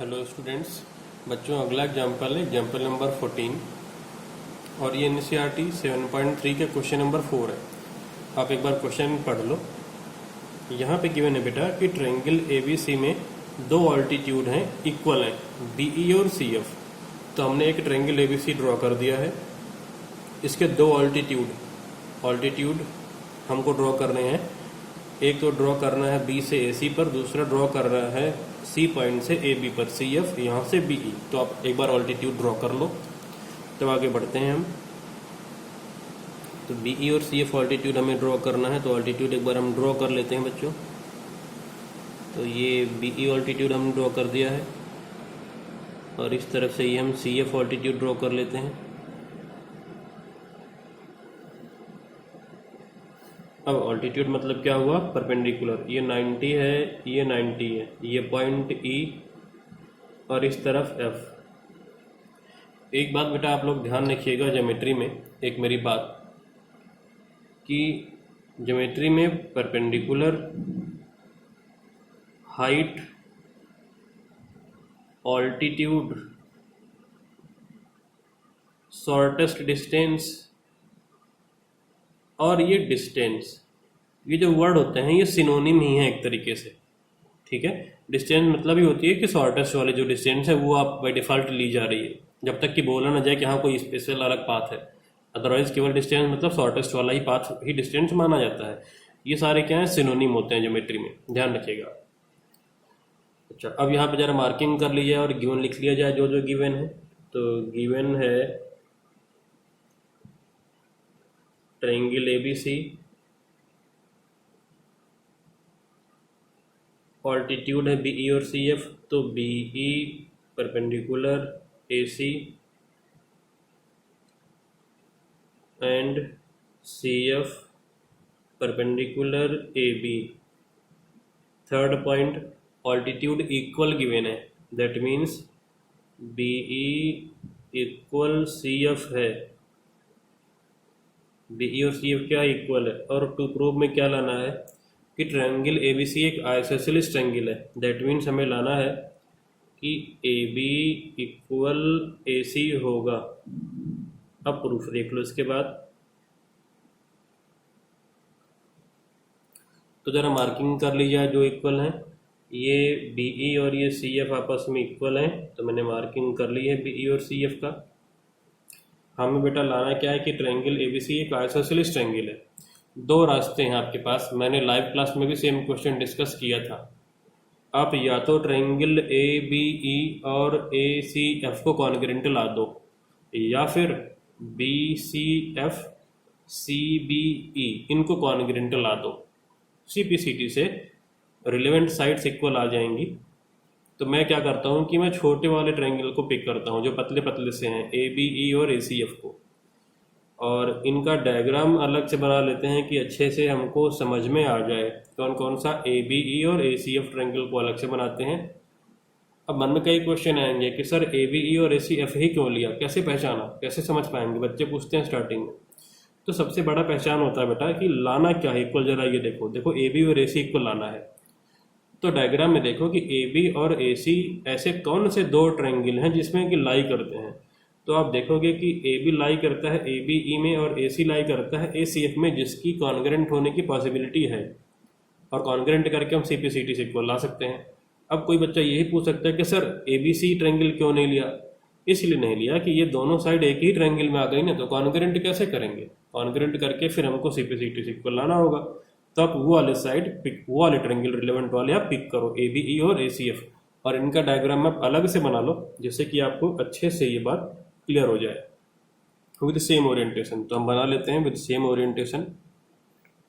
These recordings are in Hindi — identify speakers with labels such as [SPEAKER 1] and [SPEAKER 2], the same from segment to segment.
[SPEAKER 1] हेलो स्टूडेंट्स, बच्चों अगला एग्जाम्पल है एग्जाम्पल नंबर 14 और ये NCERT 7.3 के क्वेश्चन नंबर 4 है। आप एक बार क्वेश्चन पढ़ लो। यहाँ पे गिवन है बेटा कि ट्रायंगल ABC में दो ऑल्टीट्यूड हैं, इक्वल हैं, BE और CF। तो हमने एक ट्रायंगल ABC ड्रॉ कर दिया है। इसके दो ऑल्टीट्यूड हमको ड्रॉ करने हैं। एक तो ड्रॉ करना है B से AC पर, दूसरा ड्रॉ करना है C पॉइंट से AB पर, CF यहाँ से BE। तो आप एक बार ऑल्टीट्यूड ड्रॉ कर लो, तब आगे बढ़ते हैं हम। तो BE और CF ऑल्टीट्यूड हमें ड्रॉ करना है, तो ऑल्टीट्यूड एक बार हम ड्रॉ कर लेते हैं बच्चों। तो ये BE ऑल्टीट्यूड हम ड्रॉ कर दिया है और इस तरफ से ये हम CF ऑल्टीट्यूड ड्रॉ कर लेते हैं। अब ऑल्टीट्यूड मतलब क्या हुआ? परपेंडिकुलर। ये 90 है, ये 90 है, ये पॉइंट E और इस तरफ F। एक बात बेटा आप लोग ध्यान रखिएगा ज्योमेट्री में, एक मेरी बात कि ज्योमेट्री में perpendicular, height, altitude, shortest distance और ये डिस्टेंस, ये जो वर्ड होते हैं ये सिनोनिम ही है एक तरीके से, ठीक है। डिस्टेंस मतलब ही होती है कि शॉर्टेस्ट वाले जो डिस्टेंस है वो आप बाय डिफ़ॉल्ट ली जा रही है, जब तक कि बोला ना जाए कि हाँ कोई स्पेशल अलग पाथ है। अदरवाइज केवल डिस्टेंस मतलब शॉर्टेस्ट वाला ही पाथ ही डिस्टेंस माना जाता है। ये सारे क्या है? सिनोनिम होते हैं ज्योमेट्री में, ध्यान रखिएगा। अच्छा, अब यहाँ पे जरा मार्किंग कर ली जाए और गिवन लिख लिया जाए जो जो गिवन है। तो गिवन है ट्रायंगल ABC, ऑल्टीट्यूड है BE और CF। तो BE perpendicular AC and CF perpendicular AB। Third point, altitude equal given है, that means BE equal CF है। BE और CF क्या इक्वल है? और टू प्रूव में क्या लाना है कि ट्रायंगल ABC एक आइसोसेलेस ट्रायंगल है, दैट मीन्स हमें लाना है कि AB इक्वल AC होगा। अब प्रूफ देख लो इसके बाद। तो जरा मार्किंग कर ली जाए जो इक्वल है। ये BE और ये CF आपस में इक्वल हैं, तो मैंने मार्किंग कर ली है BE और CF का। हमें बेटा लाना क्या है कि ट्रायंगल ABC एक आइसोसेलेस ट्रायंगल है। दो रास्ते हैं आपके पास, मैंने लाइव क्लास में भी सेम क्वेश्चन डिस्कस किया था। आप या तो ट्रायंगल ABE और ACF को कॉन्ग्रुएंट ला दो, या फिर BCF CBE इनको कॉन्ग्रुएंट ला दो। CPCT से रिलेवेंट साइड्स इक्वल आ जाएंगी। तो मैं क्या करता हूँ कि मैं छोटे वाले ट्रायंगल को पिक करता हूँ जो पतले पतले से हैं, ABE और ACF को, और इनका डायग्राम अलग से बना लेते हैं कि अच्छे से हमको समझ में आ जाए कौन कौन सा ABE और ACF ट्रायंगल को अलग से बनाते हैं। अब मन में कई क्वेश्चन आएंगे कि सर ABE और ACF ही क्यों लिया, कैसे पहचाना, कैसे समझ पाएंगे, बच्चे पूछते हैं स्टार्टिंग में। तो सबसे बड़ा पहचान होता है बेटा कि लाना क्या है इक्वल। जरा ये देखो AB और AC इक्वल लाना है। तो डायग्राम में देखो कि AB और AC ऐसे कौन से दो ट्रायंगल हैं जिसमें कि लाई करते हैं। तो आप देखोगे कि AB लाई करता है ABE में और AC लाई करता है ACF में, जिसकी कॉन्ग्रुएंट होने की पॉसिबिलिटी है, और कॉन्ग्रुएंट करके हम CPCT से इक्वल ला सकते हैं। अब कोई बच्चा यही पूछ सकता है कि सर ABC ट्रायंगल क्यों नहीं लिया? इसलिए नहीं लिया कि ये दोनों साइड एक ही ट्रायंगल में आ गई ना, तो कॉन्ग्रुएंट कैसे करेंगे? कॉन्ग्रुएंट करके फिर हमको CPCT से इक्वल लाना होगा। तो आप वो वाले साइड पिक, वो वाले ट्रायंगल रिलेवेंट वाले आप पिक करो, ABE और ACF, और इनका डायग्राम आप अलग से बना लो जिससे कि आपको अच्छे से ये बात क्लियर हो जाए विद सेम ओरिएंटेशन। तो हम बना लेते हैं विद सेम ओरिएंटेशन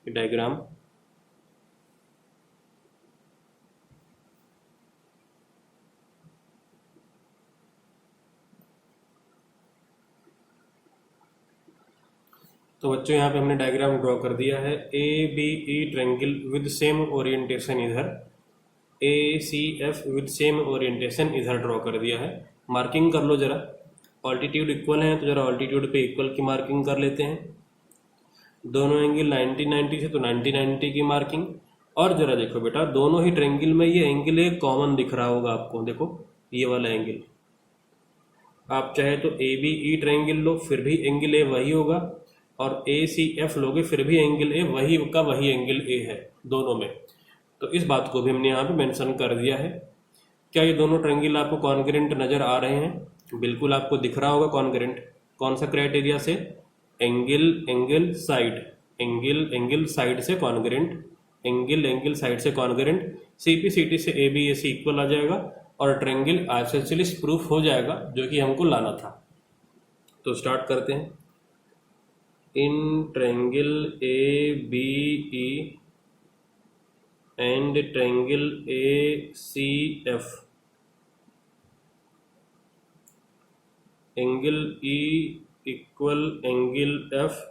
[SPEAKER 1] डायग्राम। तो बच्चों यहाँ पे हमने डायग्राम ड्रॉ कर दिया है। ABE triangle with same orientation इधर, ACF विद सेम ओरिएंटेशन इधर ड्रॉ कर दिया है। मार्किंग कर लो जरा। ऑल्टीट्यूड इक्वल है तो जरा ऑल्टीट्यूड पे इक्वल की मार्किंग कर लेते हैं। दोनों एंगल 90-90 से, तो 90-90 की मार्किंग। और जरा देखो बेटा, दोनों ही ट्रायंगल में ये एंगल एक कॉमन दिख रहा होगा आपको, देखो ये वाला एंगल। आप चाहे तो ए बी ई ट्रायंगल लो, फिर भी एंगल ए वही होगा, और ए सी एफ लोगे फिर भी एंगल ए वही का वही एंगल ए है दोनों में। तो इस बात को भी हमने यहाँ पे मेंशन कर दिया है। क्या ये दोनों ट्रायंगल आपको कॉन्ग्रेंट नज़र आ रहे हैं? बिल्कुल आपको दिख रहा होगा कॉन्ग्रेंट। कौन सा क्राइटेरिया से? Angle angle side, angle angle side से कॉन्ग्रेंट, एंगल एंगल साइड से कॉन्ग्रेंट, सीपी से A B A C equal आ जाएगा और ट्रायंगल आइसोसेलेस प्रूफ हो जाएगा, जो कि हमको लाना था। तो स्टार्ट करते हैं। In triangle A B E and triangle A C F, angle E equal angle F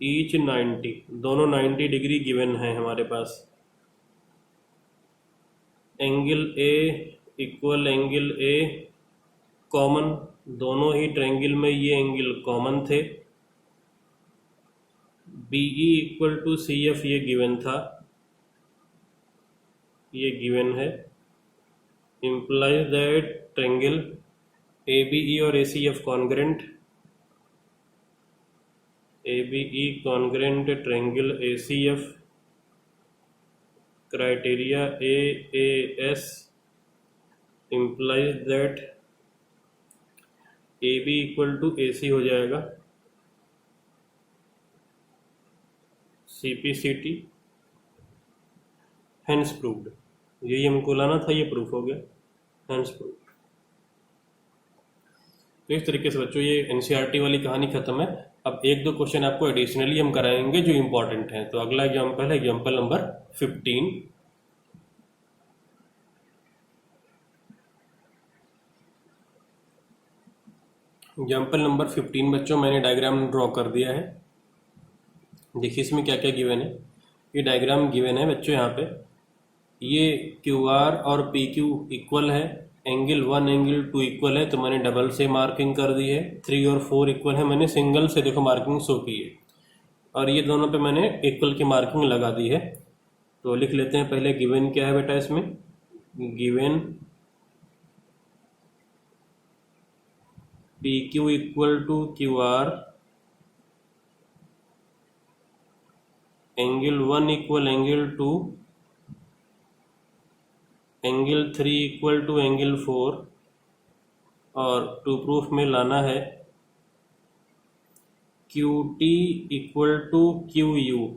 [SPEAKER 1] each 90, दोनों 90 डिग्री गिवन है हमारे पास। Angle A equal angle A common, दोनों ही ट्रायंगल में ये एंगल कॉमन थे। BE equal to C F ये गिवन था, ये गिवन है। Implies that triangle A B E और A C F congruent, A B E congruent triangle A C F. Criteria A S implies that A B equal to A C हो जाएगा, C P C T, hence proved. यही हमको लाना था, ये प्रूफ हो गया, हैंस प्रूव्ड। तो इस तरीके से बच्चों ये एनसीईआरटी वाली कहानी खत्म है। अब एक दो क्वेश्चन आपको एडिशनली हम कराएंगे जो इंपॉर्टेंट हैं। तो अगला एग्जाम्पल है एग्जाम्पल नंबर 15। एग्जाम्पल नंबर 15 बच्चों मैंने डायग्राम ड्रॉ कर दिया है। देखिए इसमें क्या क्या गिवन है। ये डायग्राम गिवन है बच्चों, यहाँ पे ये क्यू आर और पी क्यू इक्वल है, एंगल 1 एंगल 2 इक्वल है, तो मैंने डबल से मार्किंग कर दी है। 3 और 4 इक्वल है, मैंने सिंगल से देखो मार्किंग शो की है, और ये दोनों पे मैंने इक्वल की मार्किंग लगा दी है। तो लिख लेते हैं पहले गिवन क्या है बेटा इसमें। Given P Q equal to Q R, angle 1 equal angle 2, angle 3 equal to angle 4, और टू प्रूफ में लाना है Q T equal to Q U,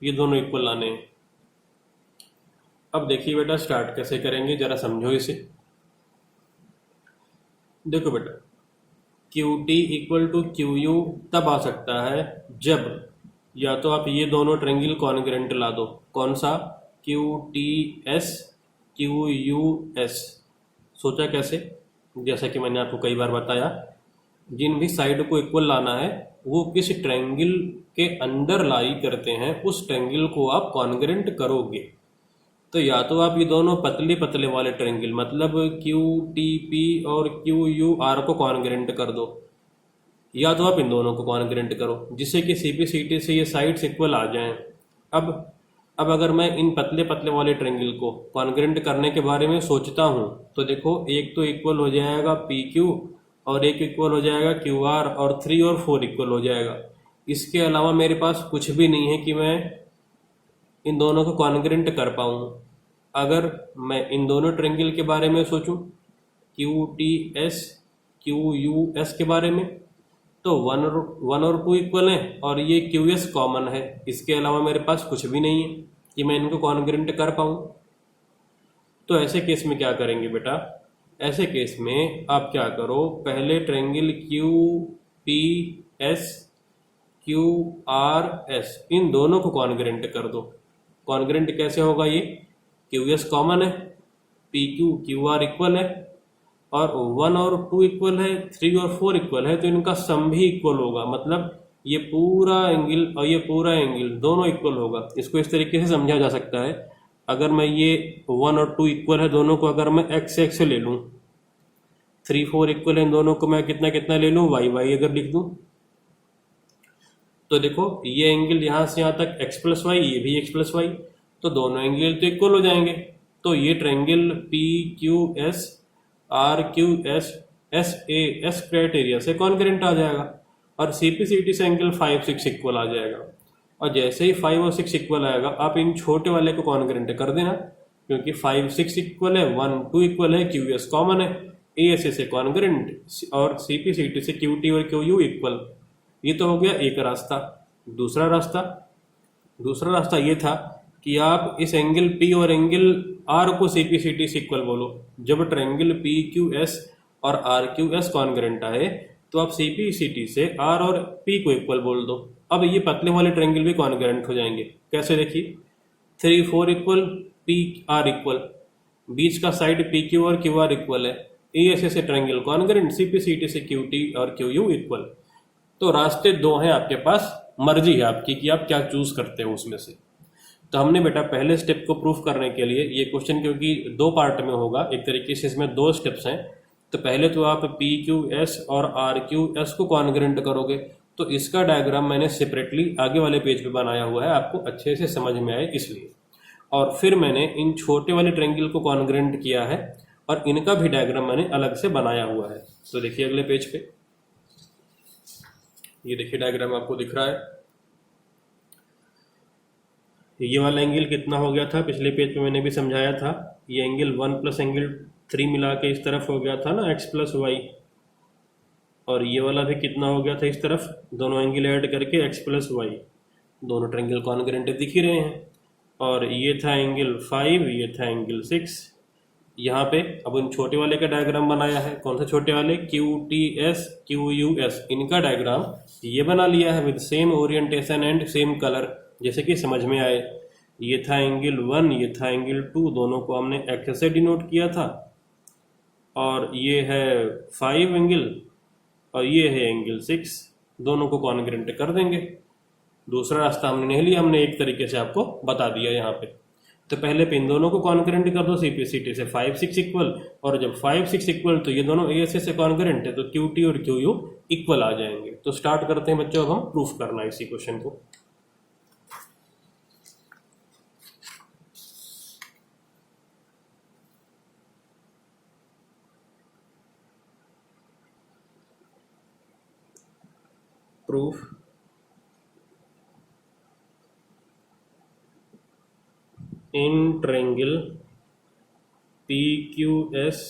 [SPEAKER 1] ये दोनों इक्वल लाने हैं। अब देखिए बेटा स्टार्ट कैसे करेंगे, जरा समझो इसे। देखो बेटा Q T equal to Q U तब आ सकता है जब या तो आप ये दोनों ट्रायंगल कॉन्ग्रेंट ला दो। कौन सा? Q T S Q U S. सोचा कैसे? जैसा कि मैंने आपको कई बार बताया, जिन भी साइड को इक्वल लाना है वो किस ट्रायंगल के अंदर लाई करते हैं, उस ट्रायंगल को आप कॉन्ग्रेंट करोगे। तो या तो आप ये दोनों पतले पतले वाले ट्रायंगल मतलब क्यू टी पी और क्यू यू आर को कॉन्ग्रेंट कर दो, या तो आप इन दोनों को कॉन्ग्रेंट करो जिससे कि सी पी सी टी से ये साइड्स इक्वल आ जाएं। अब अगर मैं इन पतले पतले वाले ट्रायंगल को कॉन्ग्रेंट करने के बारे में सोचता हूँ तो देखो एक तो इक्वल हो जाएगा पी क्यू और एक इक्वल हो जाएगा क्यू आर और 3 और 4 इक्वल हो जाएगा। इसके अलावा मेरे पास कुछ भी नहीं है कि मैं इन दोनों को कॉन्ग्रेंट कर पाऊँ। अगर मैं इन दोनों ट्रायंगल के बारे में सोचूं Q T S Q U S के बारे में, तो 1 और 2 इक्वल है और ये क्यू एस कॉमन है। इसके अलावा मेरे पास कुछ भी नहीं है कि मैं इनको कॉन्ग्रेंट कर पाऊँ। तो ऐसे केस में क्या करेंगे बेटा? ऐसे केस में आप क्या करो, पहले triangle Q P S Q R S इन दोनों को कॉन्ग्रेंट कर दो। कॉन्ग्रेंट कैसे होगा? ये क्यू एस कॉमन है, P Q Q R equal है, और 1 और 2 इक्वल है, 3 और 4 इक्वल है, तो इनका सम भी इक्वल होगा। मतलब ये पूरा एंगल और ये पूरा एंगल दोनों इक्वल होगा। इसको इस तरीके से समझा जा सकता है, अगर मैं ये 1 और 2 इक्वल है दोनों को, अगर मैं एक्स एक्स ले लूँ, 3 4 इक्वल है, इन दोनों को मैं कितना कितना ले लूँ, वाई वाई अगर लिख दूँ, तो देखो ये एंगल यहाँ से यहाँ तक x प्लस वाई, ये भी x प्लस वाई, तो दोनों एंगल तो इक्वल हो जाएंगे। तो ये triangle P Q S R Q S S A S criteria से कॉन्ग्रेंट आ जाएगा और CPCT से एंगल 5 6 इक्वल आ जाएगा। और जैसे ही 5 और 6 इक्वल आएगा आप इन छोटे वाले को कॉन्ग्रेंट कर देना, क्योंकि 5 6 इक्वल है, 1 2 इक्वल है, QS कॉमन है, ASA से कॉन्ग्रेंट और CPCT से QT और QU इक्वल। ये तो हो गया एक रास्ता। दूसरा रास्ता ये था कि आप इस एंगल P और एंगल R को CPCT से इक्वल बोलो। जब ट्रायंगल PQS और RQS कॉन्ग्रेंट आए तो आप CPCT से R और P को इक्वल बोल दो। अब ये पतले वाले ट्रायंगल भी कॉन्ग्रेंट हो जाएंगे। कैसे देखिए, 3 4 इक्वल, PR इक्वल, बीच का साइड PQ और QR इक्वल है, ASA से ट्रायंगल कॉन्ग्रेंट, CPCT से QT और QU इक्वल। तो रास्ते दो हैं आपके पास, मर्जी है आपकी कि आप क्या चूज करते हो उसमें से। तो हमने बेटा पहले स्टेप को प्रूफ करने के लिए, ये क्वेश्चन क्योंकि दो पार्ट में होगा, एक तरीके से इसमें दो स्टेप्स हैं, तो पहले तो आप PQS और RQS को कॉन्ग्रेंट करोगे। तो इसका डायग्राम मैंने सेपरेटली आगे वाले पेज पे बनाया हुआ है, आपको अच्छे से समझ में आए इसलिए। और फिर मैंने इन छोटे वाले ट्रायंगल को कॉन्ग्रेंट किया है और इनका भी डायग्राम मैंने अलग से बनाया हुआ है। तो देखिए अगले पेज पे, ये देखिए डायग्राम आपको दिख रहा है। ये वाला एंगल कितना हो गया था, पिछले पेज पे मैंने भी समझाया था। ये एंगल 1 प्लस एंगल 3 मिला के इस तरफ हो गया था ना, x प्लस वाई। और ये वाला भी कितना हो गया था इस तरफ, दोनों एंगल ऐड करके x प्लस वाई। दोनों ट्रायंगल कॉन्ग्रेंट दिख ही रहे हैं। और ये था एंगल 5, ये था एंगल 6। यहाँ पे अब उन छोटे वाले का डायग्राम बनाया है। कौन से छोटे वाले, QTS QUS, इनका डायग्राम ये बना लिया है with same orientation and same colour, जैसे कि समझ में आए। ये था एंगल 1, ये था एंगल 2, दोनों को हमने x से डिनोट किया था। और ये है 5 एंगल और ये है एंगल 6, दोनों को कॉन्ग्रेंट कर देंगे। दूसरा रास्ता हमने नहीं लिया, हमने एक तरीके से आपको बता दिया यहाँ पे। तो पहले पे इन दोनों को कॉन्ग्रेंट कर दो CPCT से 5 6 इक्वल, और जब 5 6 इक्वल तो ये दोनों ASA से कॉन्ग्रेंट है, तो QT और QU इक्वल आ जाएंगे। तो स्टार्ट करते हैं बच्चों, अब हम प्रूफ करना है इसी क्वेश्चन को। Proof in triangle PQS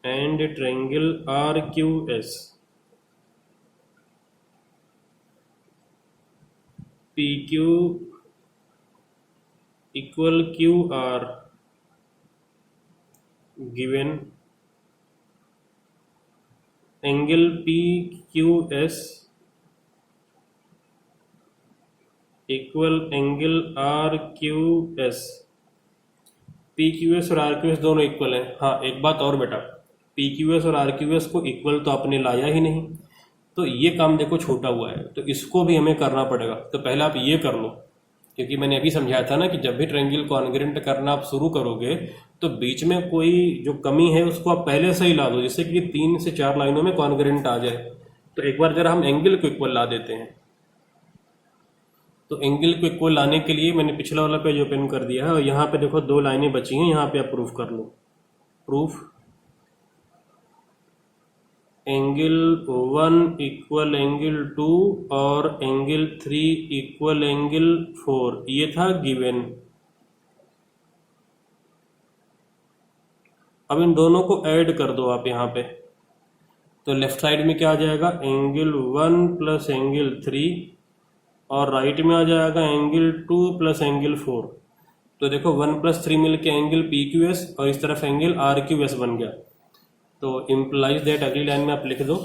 [SPEAKER 1] and triangle RQS, PQ equal QR given angle PQS equal angle RQS। PQS और RQS दोनों इक्वल हैं। हाँ एक बात और बेटा, PQS और RQS को इक्वल तो आपने लाया ही नहीं, तो ये काम देखो छूटा हुआ है, तो इसको भी हमें करना पड़ेगा। तो पहले आप ये कर लो, क्योंकि मैंने अभी समझाया था ना कि जब भी ट्रायंगल कॉन्ग्रेंट करना आप शुरू करोगे तो बीच में कोई जो कमी है उसको आप पहले से ही ला दो, जिससे कि 3 से 4 लाइनों में कॉन्ग्रेंट आ जाए। तो एक बार जरा हम एंगल को इक्वल ला देते हैं। तो एंगल को इक्वल लाने के लिए मैंने पिछला वाला पेज ओपन कर दिया है और यहाँ पे देखो 2 लाइनें बची हैं, यहाँ पे आप प्रूफ कर लो। प्रूफ एंगल 1 इक्वल एंगल 2 और एंगल 3 इक्वल एंगल 4, ये था गिवन। अब इन दोनों को ऐड कर दो आप यहाँ पे, तो लेफ्ट साइड में क्या आ जाएगा, एंगल 1 प्लस एंगल 3, और राइट में आ जाएगा एंगल 2 प्लस एंगल 4। तो देखो 1 प्लस 3 मिल के एंगल PQS और इस तरफ एंगल RQS बन गया। तो इम्प्लाइज दैट, अगली लाइन में आप लिख दो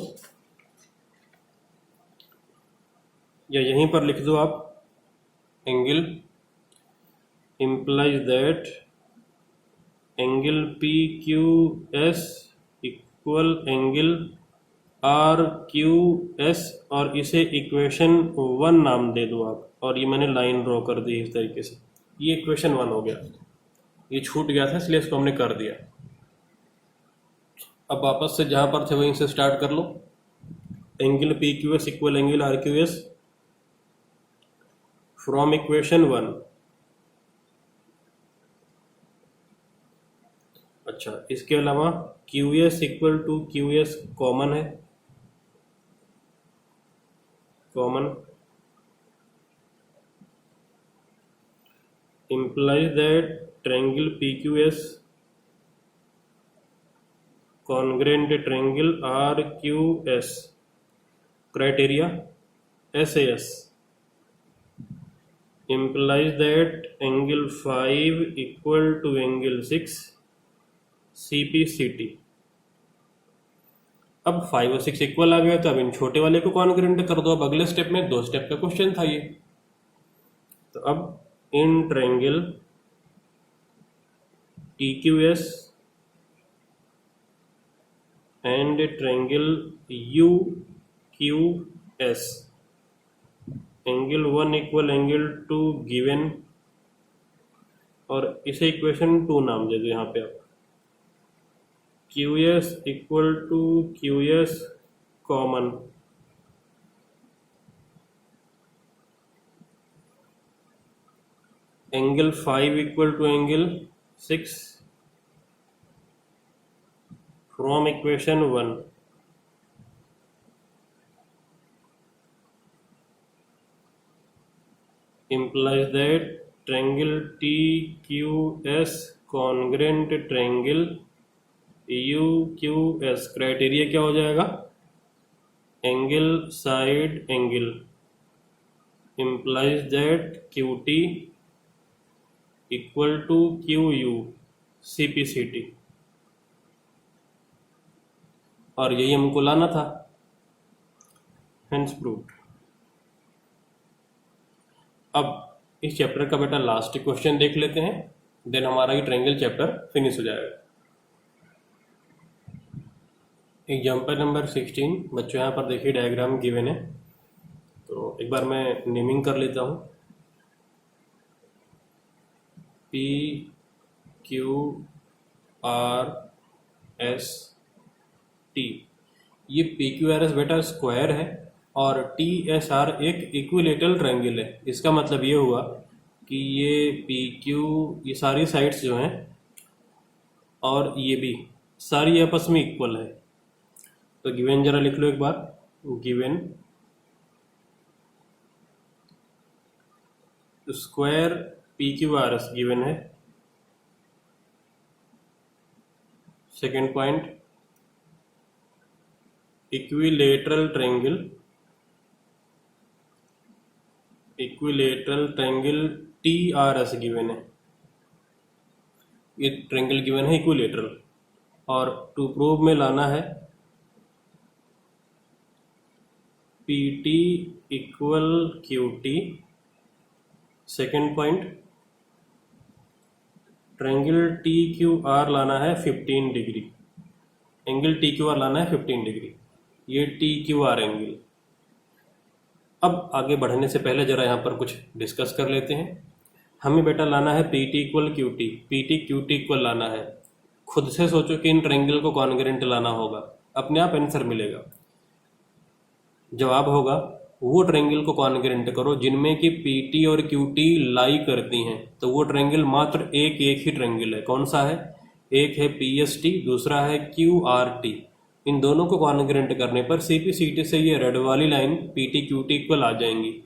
[SPEAKER 1] या यहीं पर लिख दो आप, angle implies that angle PQS equal angle RQS, और इसे इक्वेशन 1 नाम दे दो आप। और ये मैंने लाइन ड्रॉ कर दी इस तरीके से, ये इक्वेशन 1 हो गया। ये छूट गया था इसलिए इसको हमने कर दिया। अब वापस से जहां पर थे वहीं से स्टार्ट कर लो। Angle PQS equal angle RQS from equation 1। अच्छा, इसके अलावा Q S equal to Q S common है, common implies that triangle PQS congruent triangle RQS criteria SAS implies that angle 5 equal to angle 6 CPCT। अब 5 और 6 इक्वल आ गया, तो अब इन छोटे वाले को कॉन्ग्रेंट कर दो। अब अगले स्टेप में 2 स्टेप का क्वेश्चन था ये। तो अब in triangle TQS and triangle UQS angle 1 equal angle 2 given, और इसे इक्वेशन 2 नाम दे दो यहाँ पे आप। QS equal to QS common, angle 5 equal to angle 6 from equation 1। implies that triangle TQS congruent triangle UQS criteria क्या हो जाएगा, angle side angle implies that QT equal to QU CPCT, और यही हमको लाना था, hence proved। अब इस चैप्टर का बेटा लास्ट क्वेश्चन देख लेते हैं, देन हमारा ये ट्रायंगल चैप्टर फिनिश हो जाएगा। एग्जाम्पल नंबर 16 बच्चों, यहाँ पर देखिए डायग्राम गिवन है, तो एक बार मैं नेमिंग कर लेता हूँ। PQRS ये PQRS बेटा स्क्वायर है, और TSR एक इक्विलेटरल ट्रायंगल है। इसका मतलब ये हुआ कि ये PQ, ये सारी साइड्स जो हैं और ये भी सारी आपस में इक्वल है। तो गिवन जरा लिख लो एक बार, गिवन स्क्वायर PQRS गिवन है। Second point, equilateral triangle TRS given है। ये ट्रायंगल गिवन है इक्विलेटरल, और टू प्रूव में लाना है PT equal QT। Second point, triangle TQR लाना है 15 डिग्री, एंगल TQR लाना है 15 डिग्री, ये TQR एंगल। अब आगे बढ़ने से पहले जरा यहाँ पर कुछ डिस्कस कर लेते हैं। हमें बेटा लाना है PT equal QT, PT QT equal लाना है। खुद से सोचो कि इन ट्रायंगल को कॉन्ग्रेंट लाना होगा, अपने आप आंसर मिलेगा। जवाब होगा वो ट्रायंगल को कॉन्ग्रेंट करो जिनमें कि PT और QT लाई करती हैं। तो वो ट्रायंगल मात्र एक ही ट्रायंगल है। कौन सा है? एक है PST, दूसरा है QRT। इन दोनों को कॉन्ग्रेंट करने पर CPCT से ये रेड वाली लाइन PT QT इक्वल आ जाएंगी।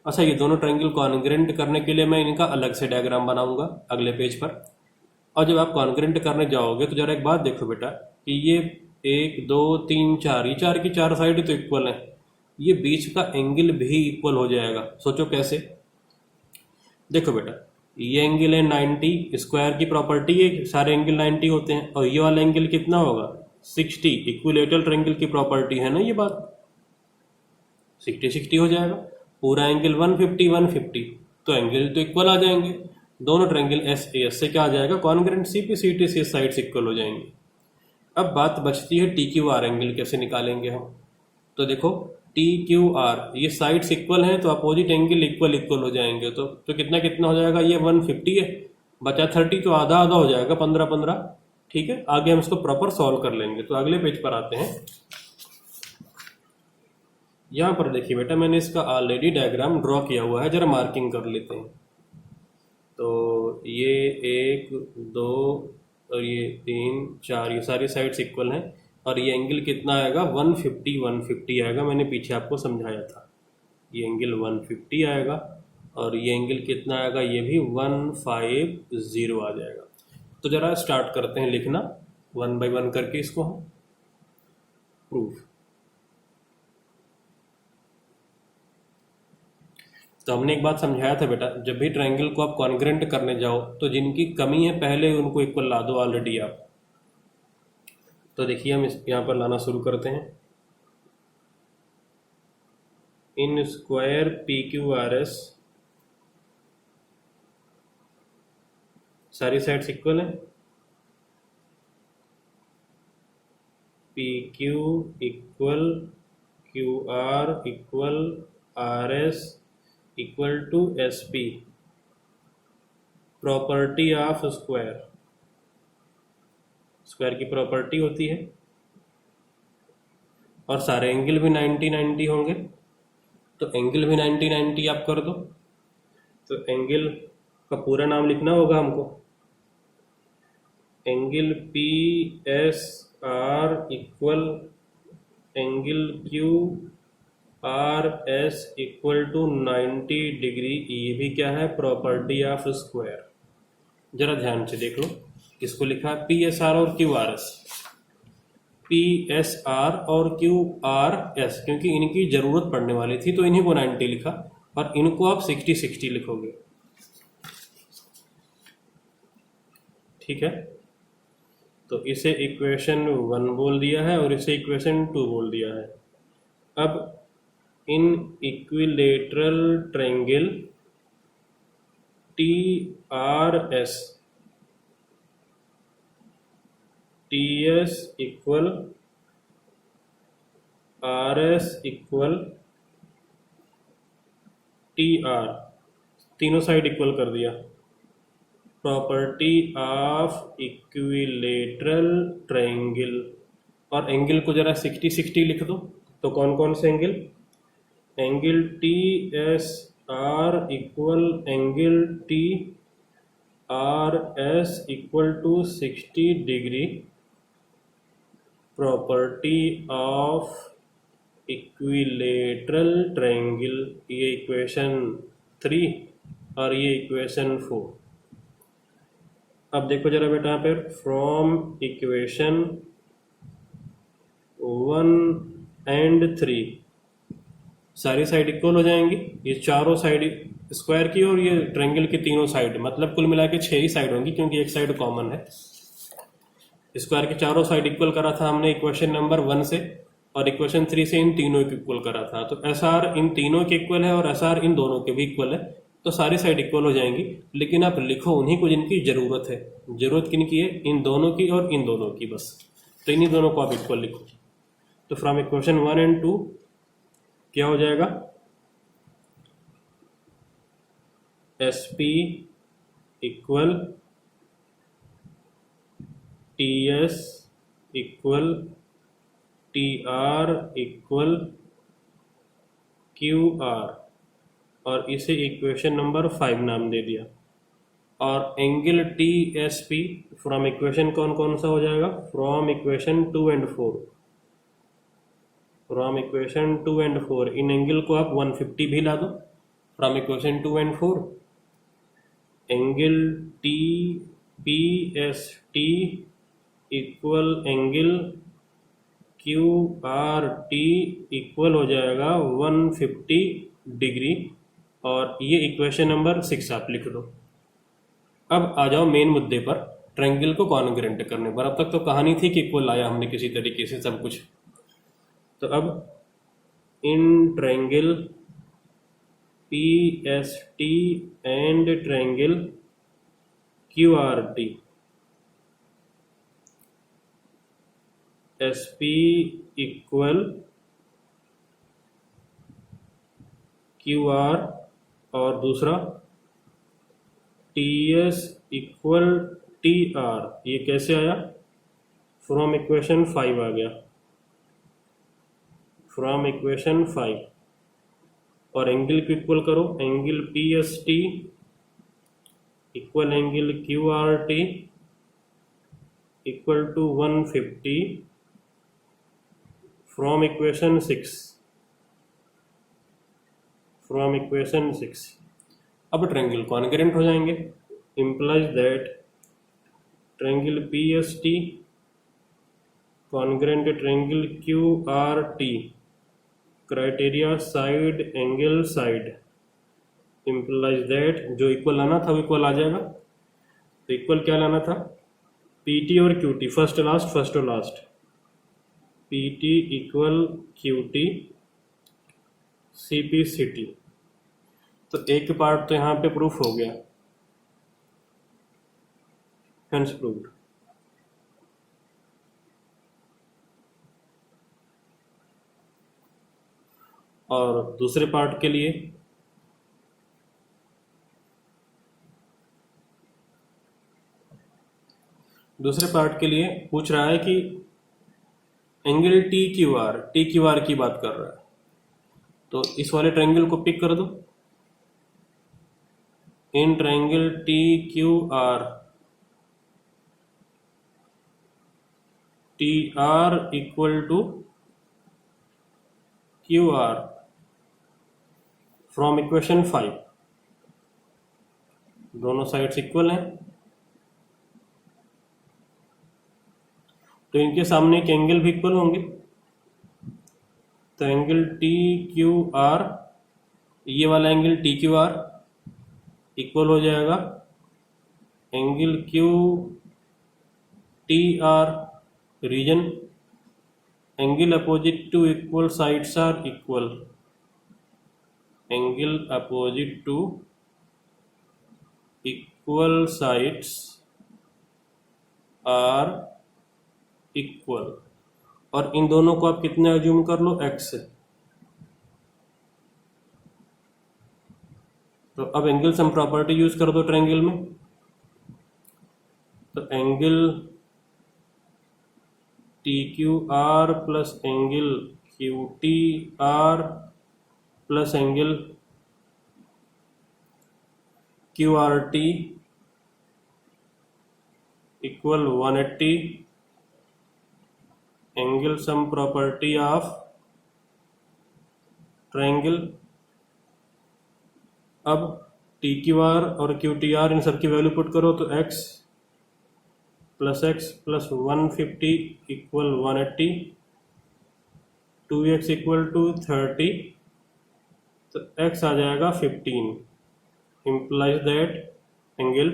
[SPEAKER 1] अच्छा, ये दोनों ट्रायंगल कॉन्ग्रेंट करने के लिए मैं इनका अलग से डायग्राम बनाऊंगा अगले पेज पर। और जब आप कॉन्ग्रेंट करने जाओगे तो जरा एक बात देखो बेटा कि ये 1 2 3 4, ये 4 की 4 साइड तो इक्वल है, ये बीच का एंगल भी इक्वल हो जाएगा। सोचो कैसे? देखो बेटा, ये एंगल है 90, स्क्वायर की प्रॉपर्टी है सारे एंगल 90 होते हैं, और ये वाला एंगल कितना होगा? 60, इक्विलेटरल ट्रायंगल की प्रॉपर्टी है ना ये बात, 60 हो जाएगा। पूरा एंगल 150, तो एंगल तो इक्वल आ जाएंगे। दोनों ट्रायंगल SAS से क्या आ जाएगा? कॉन्ग्रेंट। CPCT से साइड्स इक्वल हो जाएंगे। अब बात बचती है TQR एंगल कैसे निकालेंगे हम। तो देखो TQR, ये साइड्स इक्वल हैं तो अपोजिट एंगल इक्वल हो जाएंगे। तो कितना हो जाएगा? ये 150 है, बचा 30, तो आधा हो जाएगा 15। ठीक है, आगे हम इसको प्रॉपर सॉल्व कर लेंगे। तो अगले पेज पर आते हैं। यहाँ पर देखिए बेटा, मैंने इसका ऑलरेडी डायग्राम ड्रॉ किया हुआ है, जरा मार्किंग कर लेते हैं। तो ये 1 2 और ये 3 4, ये सारी साइड्स इक्वल हैं। और ये एंगल कितना आएगा, 150 आएगा। मैंने पीछे आपको समझाया था, ये एंगल 150 आएगा और ये एंगल कितना आएगा, ये भी 150 आ जाएगा। तो जरा स्टार्ट करते हैं लिखना 1 बाय 1 करके इसको हम प्रूफ। तो हमने एक बात समझाया था बेटा, जब भी ट्रायंगल को आप कॉन्ग्रेंट करने जाओ तो जिनकी कमी है पहले उनको इक्वल ला दो ऑलरेडी आप। तो देखिए हम इस यहाँ पर लाना शुरू करते हैं। In square P Q R S सारी साइड्स इक्वल है। P Q equal Q R equal R S equal to S P. Property of square, square की प्रॉपर्टी होती है और सारे एंगल भी 90-90 होंगे, तो एंगल भी 90-90 आप कर दो। तो एंगल का पूरा नाम लिखना होगा हमको, angle P S R equal angle Q R S equal to 90 degree. ये भी क्या है, प्रॉपर्टी ऑफ स्क्वायर। जरा ध्यान से देख लो, इसको लिखा पी एस आर और Q R S, P S are और क्यू आर एस, क्योंकि इनकी जरूरत पड़ने वाली थी तो इन्हीं को 90 लिखा और इनको आप 60-60 लिखोगे, ठीक है। तो इसे इक्वेशन 1 बोल दिया है और इसे इक्वेशन 2 बोल दिया है। अब in equilateral triangle T R S, T S equal R S equal T R, तीनों साइड इक्वल कर दिया। प्रॉपर्टी ऑफ इक्विलेटरल ट्रायंगल, और एंगल को जरा 60-60 लिख दो। तो कौन कौन से angle, angle T S R equal angle T R S equal to 60 degree. Property of equilateral triangle, ये इक्वेशन 3 और ये इक्वेशन 4। अब देखो जरा बेटा यहाँ पर, फ्रॉम इक्वेशन 1 एंड 3 सारी साइड इक्वल हो जाएंगी। ये चारों साइड स्क्वायर की और ये ट्रायंगल की तीनों साइड, मतलब कुल मिला के 6 ही साइड होंगी क्योंकि एक साइड कॉमन है। स्क्वायर के चारों साइड इक्वल करा था हमने इक्वेशन नंबर 1 से, और इक्वेशन 3 से इन तीनों को इक्वल करा था। तो एस आर इन तीनों के इक्वल है और एस आर इन दोनों के भी इक्वल है, तो सारी साइड इक्वल हो जाएंगी। लेकिन आप लिखो उन्हीं को जिनकी जरूरत है। जरूरत किन की है, इन दोनों की और इन दोनों की, बस। तो इन्हीं दोनों को आप इक्वल लिखो। तो फ्रॉम इक्वेशन 1 एंड 2 क्या हो जाएगा, S P equal T S equal T are equal Q are, और इसे इक्वेशन नंबर 5 नाम दे दिया। और angle T S P from equation कौन कौन सा हो जाएगा, from equation 2 and 4, from equation 2 and 4 in angle को आप 150 भी ला दो। From equation 2 and 4 angle T P S T equal angle Q R T equal हो जाएगा 150 डिग्री, और ये इक्वेशन नंबर 6 आप लिख दो। अब आ जाओ मेन मुद्दे पर, ट्रायंगल को कॉन्ग्रेंट करने पर। अब तक तो कहानी थी कि इक्वल लाया हमने किसी तरीके से सब कुछ। तो अब in triangle P S T and triangle Q R T, S P equal Q are, और दूसरा T S equal T are. ये कैसे आया, फ्रॉम इक्वेशन 5 आ गया, फ्रॉम इक्वेशन 5। और एंगल को इक्वल करो, angle P S T equal angle Q R T equal to 150 from equation 6। अब ट्रायंगल कॉन्ग्रुएंट हो जाएंगे, implies that triangle PST congruent triangle QRT, criteria side angle side, implies that जो इक्वल लाना था वो इक्वल आ जाएगा। तो इक्वल क्या लाना था, PT और QT, फर्स्ट और last, PT equal QT CP CT। तो एक पार्ट तो यहाँ पे प्रूफ हो गया, hence proved। और दूसरे पार्ट के लिए पूछ रहा है कि एंगल TQR की बात कर रहा है, तो इस वाले ट्रायंगल को पिक कर दो। In triangle TQR, TR equal to QR from equation 5, दोनों साइड्स इक्वल हैं, तो इनके सामने एक एंगल भी इक्वल होंगे। तो एंगल TQR, ये वाला एंगल TQR इक्वल हो जाएगा angle QTR, reason angle opposite to equal sides are equal, angle opposite to equal sides are equal. और इन दोनों को आप कितने अज्यूम कर लो, x से। तो अब एंगल सम प्रॉपर्टी यूज कर दो ट्रायंगल में। तो angle TQR plus angle QTR plus angle QRT equal 180, angle sum property of triangle. अब TQR और QTR इन सब की वैल्यू पुट करो, तो x plus 150 equal 180, 2x equal to 30, तो x आ जाएगा 15, implies that angle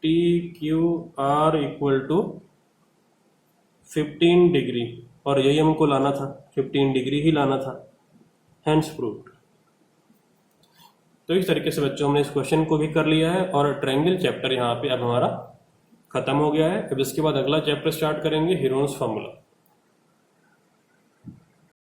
[SPEAKER 1] TQR equal to 15 degree, और यही हमको लाना था, 15 डिग्री ही लाना था, hence proved। तो इस तरीके से बच्चों हमने इस क्वेश्चन को भी कर लिया है, और ट्रायंगल चैप्टर यहाँ पे अब हमारा खत्म हो गया है। अब इसके बाद अगला चैप्टर स्टार्ट करेंगे, हीरोन्स फार्मूला।